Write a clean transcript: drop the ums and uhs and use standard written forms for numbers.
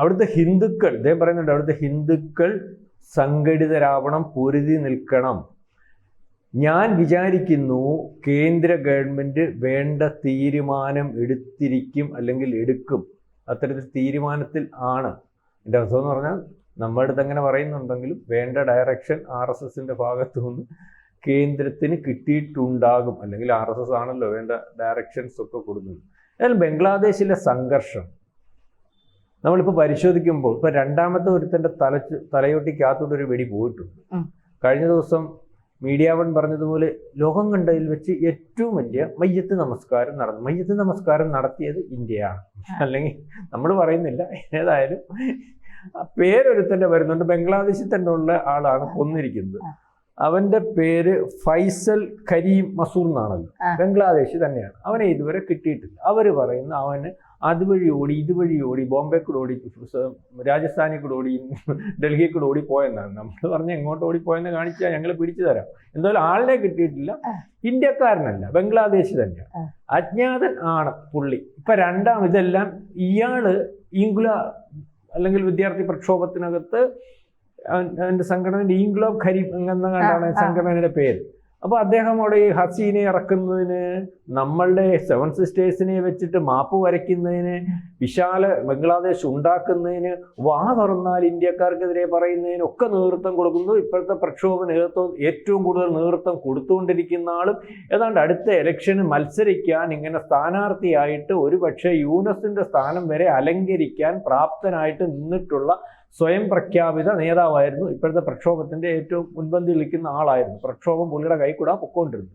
അവിടുത്തെ ഹിന്ദുക്കൾ, ഇദ്ദേഹം പറയുന്നുണ്ട്, അവിടുത്തെ ഹിന്ദുക്കൾ സംഘടിതരാവണം, പൊരുതി നിൽക്കണം. ഞാൻ വിചാരിക്കുന്നു കേന്ദ്ര ഗവൺമെൻറ് വേണ്ട തീരുമാനം എടുത്തിരിക്കും, അല്ലെങ്കിൽ എടുക്കും. അത്തരത്തിൽ തീരുമാനത്തിൽ ആണ്. എൻ്റെ അവസ്ഥ എന്ന് പറഞ്ഞാൽ നമ്മുടെ അടുത്ത് അങ്ങനെ പറയുന്നുണ്ടെങ്കിലും വേണ്ട ഡയറക്ഷൻ RSSൻ്റെ ഭാഗത്തു നിന്ന് കേന്ദ്രത്തിന് കിട്ടിയിട്ടുണ്ടാകും. അല്ലെങ്കിൽ RSS ആണല്ലോ വേണ്ട ഡയറക്ഷൻസ് ഒക്കെ കൊടുക്കുന്നത്. എന്നാൽ ബംഗ്ലാദേശിലെ സംഘർഷം നമ്മളിപ്പോൾ പരിശോധിക്കുമ്പോൾ ഇപ്പോൾ രണ്ടാമത്തെ ഒരുത്തൻ്റെ തലയോട്ടിക്കകത്തോട്ട് ഒരു വെടി പോയിട്ടുണ്ട്. കഴിഞ്ഞ ദിവസം മീഡിയ വൺ പറഞ്ഞതുപോലെ ലോകം കണ്ടതിൽ വെച്ച് ഏറ്റവും വലിയ മയ്യത്ത് നമസ്കാരം നടന്നു. മയ്യത്ത് നമസ്കാരം നടത്തിയത് ഇന്ത്യയാണ്. അല്ലെങ്കിൽ നമ്മൾ പറയുന്നില്ല, ഏതായാലും പേരൊരുത്തൻ്റെ വരുന്നുണ്ട്. ബംഗ്ലാദേശിൽ തന്നെ ഉള്ള ആളാണ് കൊന്നിരിക്കുന്നത്. അവൻ്റെ പേര് ഫൈസൽ കരീം മസൂർ എന്നാണല്ലോ, ബംഗ്ലാദേശ് തന്നെയാണ്. അവനെ ഇതുവരെ കിട്ടിയിട്ടില്ല. അവർ പറയുന്നു അവന് അതുവഴി ഓടി ഇതുവഴി ഓടി ബോംബെ കൂടെ ഓടി രാജസ്ഥാനിൽ കൂടെ ഓടി ഡൽഹിയിൽ കൂടെ ഓടി പോയെന്നാണ്. നമ്മൾ പറഞ്ഞ് എങ്ങോട്ട് ഓടിപ്പോയെന്ന് കാണിച്ചാൽ ഞങ്ങൾ പിടിച്ചു തരാം. എന്തായാലും ആളിനെ കിട്ടിയിട്ടില്ല. ഇന്ത്യക്കാരനല്ല, ബംഗ്ലാദേശ് തന്നെയാണ്. അജ്ഞാതൻ ആണ് പുള്ളി. ഇപ്പം ഇതെല്ലാം ഇയാള് അല്ലെങ്കിൽ വിദ്യാർത്ഥി പ്രക്ഷോഭത്തിനകത്ത് എൻ്റെ സംഘടനയുടെ ഇൻക്ലാബ് ഖരീബ് എന്ന കണ്ടാണ് സംഘടനയുടെ പേര്. അപ്പോൾ അദ്ദേഹം അവിടെ ഈ ഹസീനെ ഇറക്കുന്നതിന്, നമ്മളുടെ 7 സിസ്റ്റേഴ്സിനെ വെച്ചിട്ട് മാപ്പ് വരയ്ക്കുന്നതിന്, വിശാല ബംഗ്ലാദേശ് ഉണ്ടാക്കുന്നതിന്, വാ തുറന്നാൽ ഇന്ത്യക്കാർക്കെതിരെ പറയുന്നതിനൊക്കെ നേതൃത്വം കൊടുക്കുന്നു. ഇപ്പോഴത്തെ പ്രക്ഷോഭ നേതൃത്വം ഏറ്റവും കൂടുതൽ നേതൃത്വം കൊടുത്തുകൊണ്ടിരിക്കുന്ന ആളും ഏതാണ്ട് അടുത്ത ഇലക്ഷന് മത്സരിക്കാൻ ഇങ്ങനെ സ്ഥാനാർത്ഥിയായിട്ട് ഒരുപക്ഷെ യൂനസിൻ്റെ സ്ഥാനം വരെ അലങ്കരിക്കാൻ പ്രാപ്തനായിട്ട് നിന്നിട്ടുള്ള സ്വയം പ്രഖ്യാപിത നേതാവായിരുന്നു. ഇപ്പോഴത്തെ പ്രക്ഷോഭത്തിൻ്റെ ഏറ്റവും മുൻപന്തിയിൽ നിൽക്കുന്ന ആളായിരുന്നു. പ്രക്ഷോഭം പുള്ളിയുടെ കൈ കൂടാ പൊക്കോണ്ടിരുന്നു.